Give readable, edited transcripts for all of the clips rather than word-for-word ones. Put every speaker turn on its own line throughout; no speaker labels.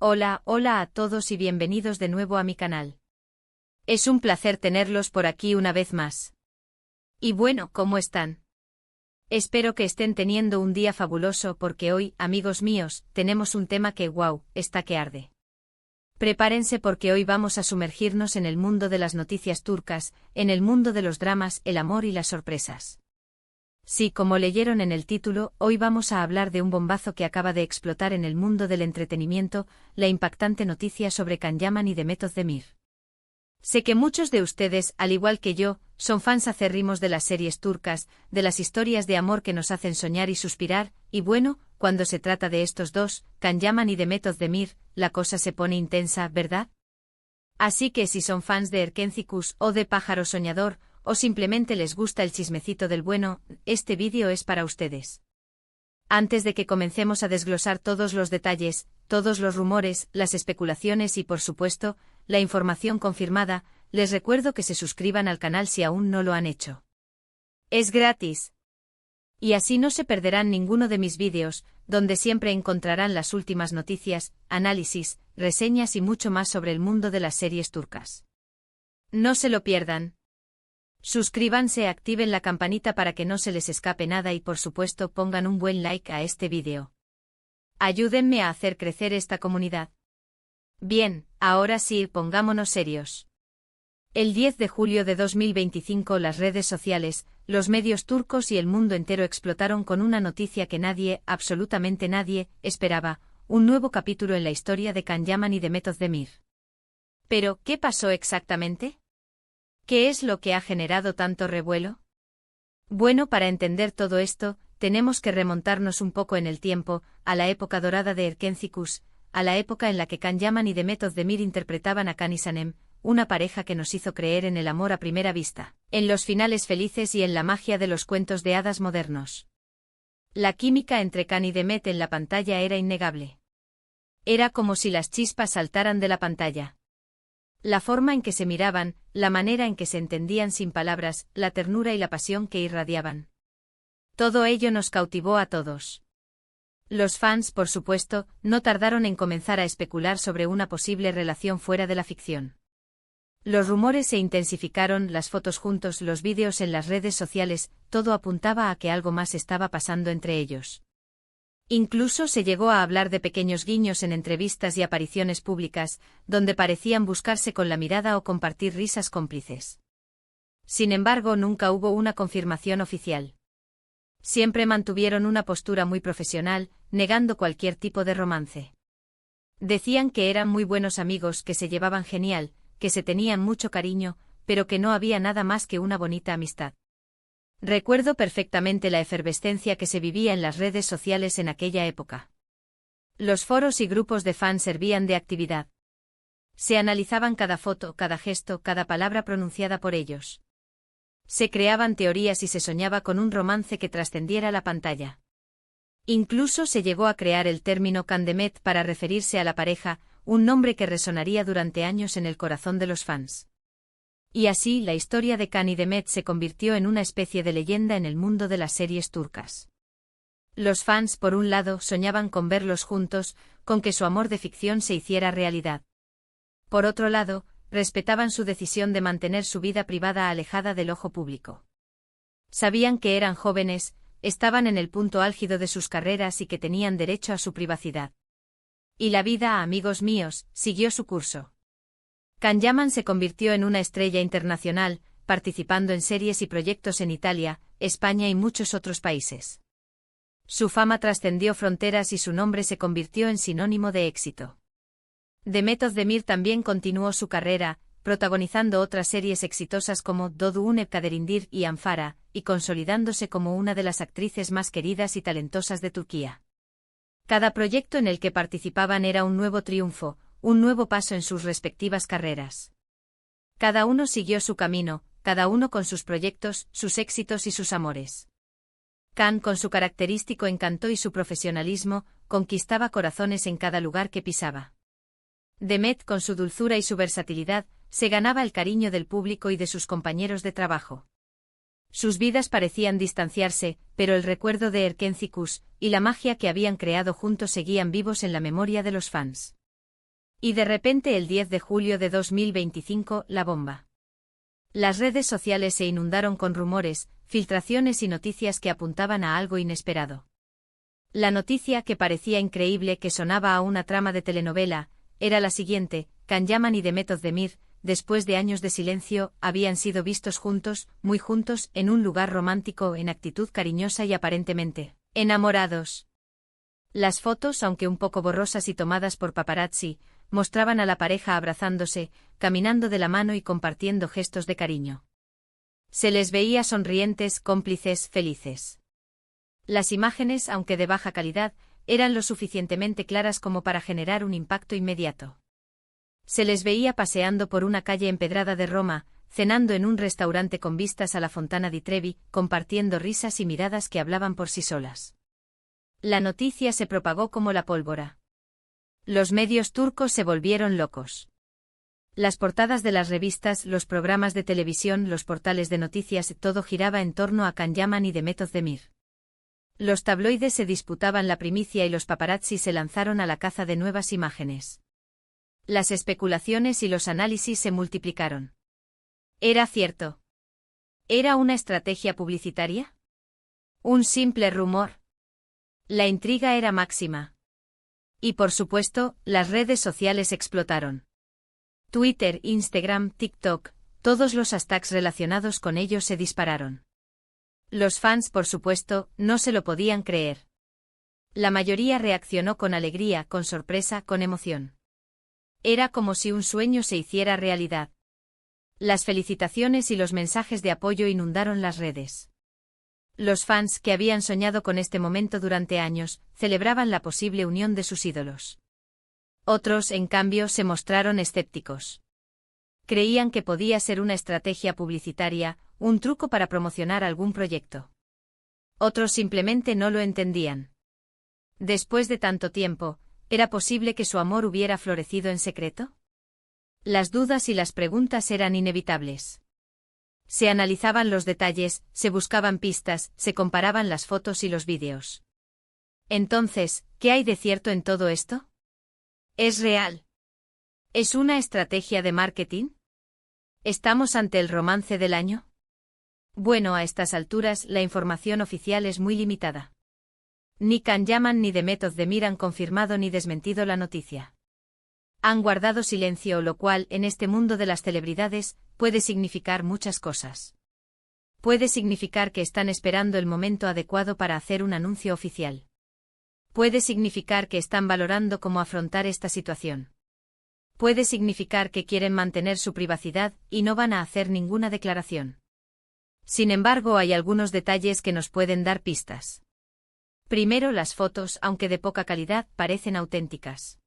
Hola, hola a todos y bienvenidos de nuevo a mi canal. Es un placer tenerlos por aquí una vez más. Y bueno, ¿cómo están? Espero que estén teniendo un día fabuloso porque hoy, amigos míos, tenemos un tema que está que arde. Prepárense porque hoy vamos a sumergirnos en el mundo de las noticias turcas, en el mundo de los dramas, el amor y las sorpresas. Sí, como leyeron en el título, hoy vamos a hablar de un bombazo que acaba de explotar en el mundo del entretenimiento, la impactante noticia sobre Can Yaman y Demet Özdemir. Sé que muchos de ustedes, al igual que yo, son fans acérrimos de las series turcas, de las historias de amor que nos hacen soñar y suspirar, y bueno, cuando se trata de estos dos, Can Yaman y Demet Özdemir, la cosa se pone intensa, ¿verdad? Así que si son fans de Erkencikus o de Pájaro Soñador, o simplemente les gusta el chismecito del bueno, este vídeo es para ustedes. Antes de que comencemos a desglosar todos los detalles, todos los rumores, las especulaciones y por supuesto, la información confirmada, les recuerdo que se suscriban al canal si aún no lo han hecho. Es gratis. Y así no se perderán ninguno de mis vídeos, donde siempre encontrarán las últimas noticias, análisis, reseñas y mucho más sobre el mundo de las series turcas. No se lo pierdan. Suscríbanse, activen la campanita para que no se les escape nada y por supuesto pongan un buen like a este vídeo. Ayúdenme a hacer crecer esta comunidad. Bien, ahora sí, pongámonos serios. El 10 de julio de 2025 las redes sociales, los medios turcos y el mundo entero explotaron con una noticia que nadie, absolutamente nadie, esperaba, un nuevo capítulo en la historia de Can Yaman y Demet Özdemir. Pero, ¿qué pasó exactamente? ¿Qué es lo que ha generado tanto revuelo? Bueno, para entender todo esto, tenemos que remontarnos un poco en el tiempo, a la época dorada de Erkencikus, a la época en la que Can Yaman y Demet Özdemir interpretaban a Can y Sanem, una pareja que nos hizo creer en el amor a primera vista, en los finales felices y en la magia de los cuentos de hadas modernos. La química entre Can y Demet en la pantalla era innegable. Era como si las chispas saltaran de la pantalla. La forma en que se miraban, la manera en que se entendían sin palabras, la ternura y la pasión que irradiaban. Todo ello nos cautivó a todos. Los fans, por supuesto, no tardaron en comenzar a especular sobre una posible relación fuera de la ficción. Los rumores se intensificaron, las fotos juntos, los vídeos en las redes sociales, todo apuntaba a que algo más estaba pasando entre ellos. Incluso se llegó a hablar de pequeños guiños en entrevistas y apariciones públicas, donde parecían buscarse con la mirada o compartir risas cómplices. Sin embargo, nunca hubo una confirmación oficial. Siempre mantuvieron una postura muy profesional, negando cualquier tipo de romance. Decían que eran muy buenos amigos, que se llevaban genial, que se tenían mucho cariño, pero que no había nada más que una bonita amistad. Recuerdo perfectamente la efervescencia que se vivía en las redes sociales en aquella época. Los foros y grupos de fans servían de actividad. Se analizaban cada foto, cada gesto, cada palabra pronunciada por ellos. Se creaban teorías y se soñaba con un romance que trascendiera la pantalla. Incluso se llegó a crear el término Can Demet para referirse a la pareja, un nombre que resonaría durante años en el corazón de los fans. Y así, la historia de Can y Demet se convirtió en una especie de leyenda en el mundo de las series turcas. Los fans, por un lado, soñaban con verlos juntos, con que su amor de ficción se hiciera realidad. Por otro lado, respetaban su decisión de mantener su vida privada alejada del ojo público. Sabían que eran jóvenes, estaban en el punto álgido de sus carreras y que tenían derecho a su privacidad. Y la vida, amigos míos, siguió su curso. Can Yaman se convirtió en una estrella internacional, participando en series y proyectos en Italia, España y muchos otros países. Su fama trascendió fronteras y su nombre se convirtió en sinónimo de éxito. Demet Özdemir también continuó su carrera, protagonizando otras series exitosas como Doğduğun Kaderindir y Anfara, y consolidándose como una de las actrices más queridas y talentosas de Turquía. Cada proyecto en el que participaban era un nuevo triunfo, un nuevo paso en sus respectivas carreras. Cada uno siguió su camino, cada uno con sus proyectos, sus éxitos y sus amores. Can, con su característico encanto y su profesionalismo, conquistaba corazones en cada lugar que pisaba. Demet, con su dulzura y su versatilidad, se ganaba el cariño del público y de sus compañeros de trabajo. Sus vidas parecían distanciarse, pero el recuerdo de Erkencikus y la magia que habían creado juntos seguían vivos en la memoria de los fans. Y de repente el 10 de julio de 2025, la bomba. Las redes sociales se inundaron con rumores, filtraciones y noticias que apuntaban a algo inesperado. La noticia, que parecía increíble, que sonaba a una trama de telenovela, era la siguiente: Can Yaman y Demet Özdemir, después de años de silencio, habían sido vistos juntos, muy juntos, en un lugar romántico, en actitud cariñosa y aparentemente enamorados. Las fotos, aunque un poco borrosas y tomadas por paparazzi, mostraban a la pareja abrazándose, caminando de la mano y compartiendo gestos de cariño. Se les veía sonrientes, cómplices, felices. Las imágenes, aunque de baja calidad, eran lo suficientemente claras como para generar un impacto inmediato. Se les veía paseando por una calle empedrada de Roma, cenando en un restaurante con vistas a la Fontana di Trevi, compartiendo risas y miradas que hablaban por sí solas. La noticia se propagó como la pólvora. Los medios turcos se volvieron locos. Las portadas de las revistas, los programas de televisión, los portales de noticias, todo giraba en torno a Can Yaman y Demet Özdemir. Los tabloides se disputaban la primicia y los paparazzi se lanzaron a la caza de nuevas imágenes. Las especulaciones y los análisis se multiplicaron. ¿Era cierto? ¿Era una estrategia publicitaria? ¿Un simple rumor? La intriga era máxima. Y por supuesto, las redes sociales explotaron. Twitter, Instagram, TikTok, todos los hashtags relacionados con ellos se dispararon. Los fans, por supuesto, no se lo podían creer. La mayoría reaccionó con alegría, con sorpresa, con emoción. Era como si un sueño se hiciera realidad. Las felicitaciones y los mensajes de apoyo inundaron las redes. Los fans, que habían soñado con este momento durante años, celebraban la posible unión de sus ídolos. Otros, en cambio, se mostraron escépticos. Creían que podía ser una estrategia publicitaria, un truco para promocionar algún proyecto. Otros simplemente no lo entendían. Después de tanto tiempo, ¿era posible que su amor hubiera florecido en secreto? Las dudas y las preguntas eran inevitables. Se analizaban los detalles, se buscaban pistas, se comparaban las fotos y los vídeos. Entonces, ¿qué hay de cierto en todo esto? ¿Es real? ¿Es una estrategia de marketing? ¿Estamos ante el romance del año? Bueno, a estas alturas la información oficial es muy limitada. Ni Can Yaman ni Demet Özdemir han confirmado ni desmentido la noticia. Han guardado silencio, lo cual, en este mundo de las celebridades, puede significar muchas cosas. Puede significar que están esperando el momento adecuado para hacer un anuncio oficial. Puede significar que están valorando cómo afrontar esta situación. Puede significar que quieren mantener su privacidad y no van a hacer ninguna declaración. Sin embargo, hay algunos detalles que nos pueden dar pistas. Primero, las fotos, aunque de poca calidad, parecen auténticas.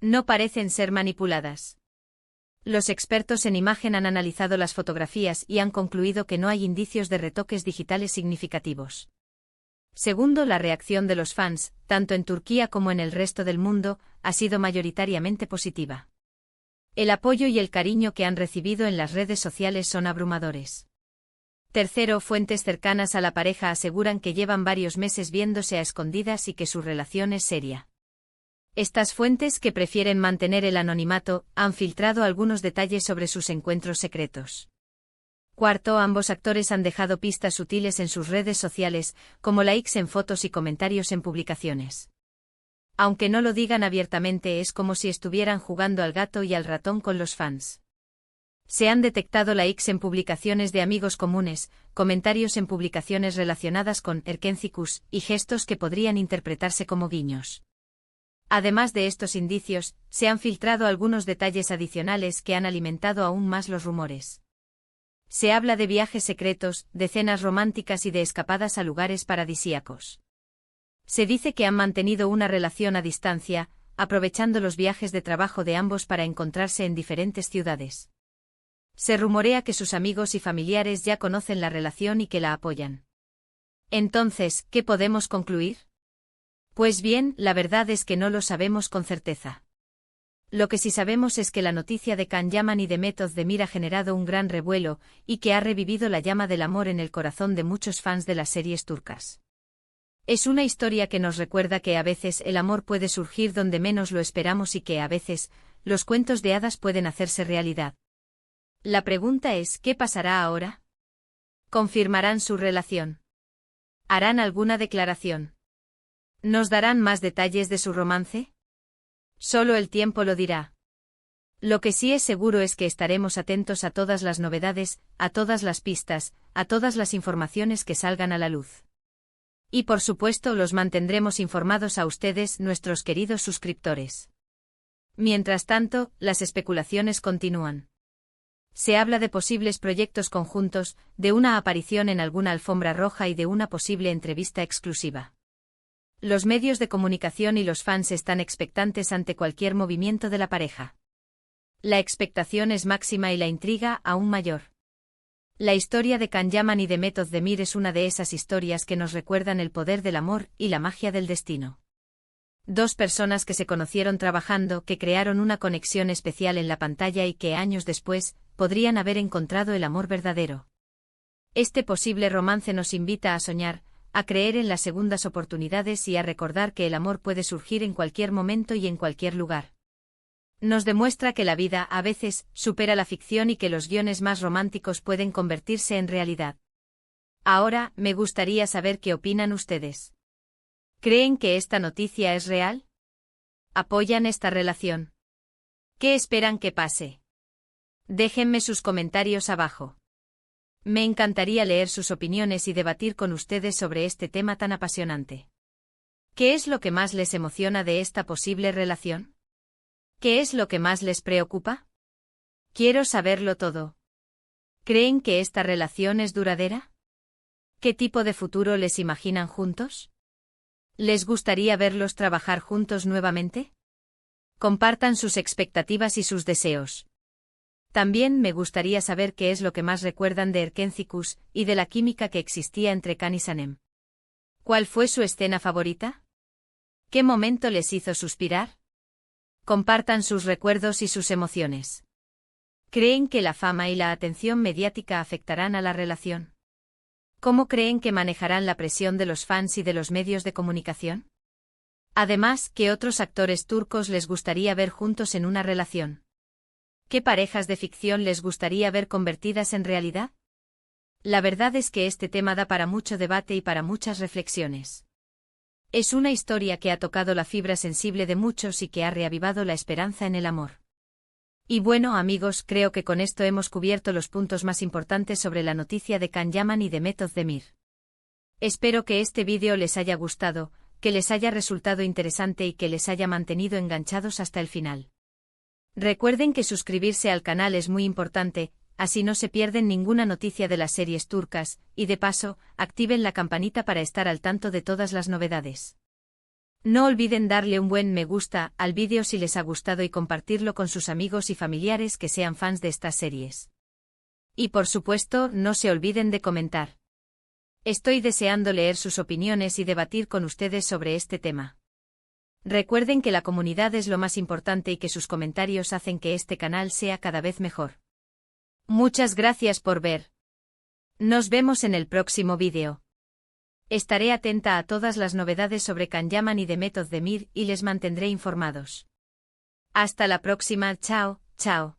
No parecen ser manipuladas. Los expertos en imagen han analizado las fotografías y han concluido que no hay indicios de retoques digitales significativos. Segundo, la reacción de los fans, tanto en Turquía como en el resto del mundo, ha sido mayoritariamente positiva. El apoyo y el cariño que han recibido en las redes sociales son abrumadores. Tercero, fuentes cercanas a la pareja aseguran que llevan varios meses viéndose a escondidas y que su relación es seria. Estas fuentes, que prefieren mantener el anonimato, han filtrado algunos detalles sobre sus encuentros secretos. Cuarto, ambos actores han dejado pistas sutiles en sus redes sociales, como likes en fotos y comentarios en publicaciones. Aunque no lo digan abiertamente, es como si estuvieran jugando al gato y al ratón con los fans. Se han detectado likes en publicaciones de amigos comunes, comentarios en publicaciones relacionadas con Erkencikus y gestos que podrían interpretarse como guiños. Además de estos indicios, se han filtrado algunos detalles adicionales que han alimentado aún más los rumores. Se habla de viajes secretos, de cenas románticas y de escapadas a lugares paradisíacos. Se dice que han mantenido una relación a distancia, aprovechando los viajes de trabajo de ambos para encontrarse en diferentes ciudades. Se rumorea que sus amigos y familiares ya conocen la relación y que la apoyan. Entonces, ¿qué podemos concluir? Pues bien, la verdad es que no lo sabemos con certeza. Lo que sí sabemos es que la noticia de Can Yaman y Demet Özdemir ha generado un gran revuelo y que ha revivido la llama del amor en el corazón de muchos fans de las series turcas. Es una historia que nos recuerda que a veces el amor puede surgir donde menos lo esperamos y que a veces los cuentos de hadas pueden hacerse realidad. La pregunta es, ¿qué pasará ahora? ¿Confirmarán su relación? ¿Harán alguna declaración? ¿Nos darán más detalles de su romance? Solo el tiempo lo dirá. Lo que sí es seguro es que estaremos atentos a todas las novedades, a todas las pistas, a todas las informaciones que salgan a la luz. Y por supuesto los mantendremos informados a ustedes, nuestros queridos suscriptores. Mientras tanto, las especulaciones continúan. Se habla de posibles proyectos conjuntos, de una aparición en alguna alfombra roja y de una posible entrevista exclusiva. Los medios de comunicación y los fans están expectantes ante cualquier movimiento de la pareja. La expectación es máxima y la intriga aún mayor. La historia de Can Yaman y de Method Demir es una de esas historias que nos recuerdan el poder del amor y la magia del destino. Dos personas que se conocieron trabajando, que crearon una conexión especial en la pantalla y que años después podrían haber encontrado el amor verdadero. Este posible romance nos invita a soñar, a creer en las segundas oportunidades y a recordar que el amor puede surgir en cualquier momento y en cualquier lugar. Nos demuestra que la vida, a veces, supera la ficción y que los guiones más románticos pueden convertirse en realidad. Ahora, me gustaría saber qué opinan ustedes. ¿Creen que esta noticia es real? ¿Apoyan esta relación? ¿Qué esperan que pase? Déjenme sus comentarios abajo. Me encantaría leer sus opiniones y debatir con ustedes sobre este tema tan apasionante. ¿Qué es lo que más les emociona de esta posible relación? ¿Qué es lo que más les preocupa? Quiero saberlo todo. ¿Creen que esta relación es duradera? ¿Qué tipo de futuro les imaginan juntos? ¿Les gustaría verlos trabajar juntos nuevamente? Compartan sus expectativas y sus deseos. También me gustaría saber qué es lo que más recuerdan de Erkencikus y de la química que existía entre Can y Sanem. ¿Cuál fue su escena favorita? ¿Qué momento les hizo suspirar? Compartan sus recuerdos y sus emociones. ¿Creen que la fama y la atención mediática afectarán a la relación? ¿Cómo creen que manejarán la presión de los fans y de los medios de comunicación? Además, ¿qué otros actores turcos les gustaría ver juntos en una relación? ¿Qué parejas de ficción les gustaría ver convertidas en realidad? La verdad es que este tema da para mucho debate y para muchas reflexiones. Es una historia que ha tocado la fibra sensible de muchos y que ha reavivado la esperanza en el amor. Y bueno, amigos, creo que con esto hemos cubierto los puntos más importantes sobre la noticia de Can Yaman y de Method Demir. Espero que este vídeo les haya gustado, que les haya resultado interesante y que les haya mantenido enganchados hasta el final. Recuerden que suscribirse al canal es muy importante, así no se pierden ninguna noticia de las series turcas, y de paso, activen la campanita para estar al tanto de todas las novedades. No olviden darle un buen me gusta al vídeo si les ha gustado y compartirlo con sus amigos y familiares que sean fans de estas series. Y por supuesto, no se olviden de comentar. Estoy deseando leer sus opiniones y debatir con ustedes sobre este tema. Recuerden que la comunidad es lo más importante y que sus comentarios hacen que este canal sea cada vez mejor. Muchas gracias por ver. Nos vemos en el próximo vídeo. Estaré atenta a todas las novedades sobre Can Yaman y de Method Demir y les mantendré informados. Hasta la próxima, chao, chao.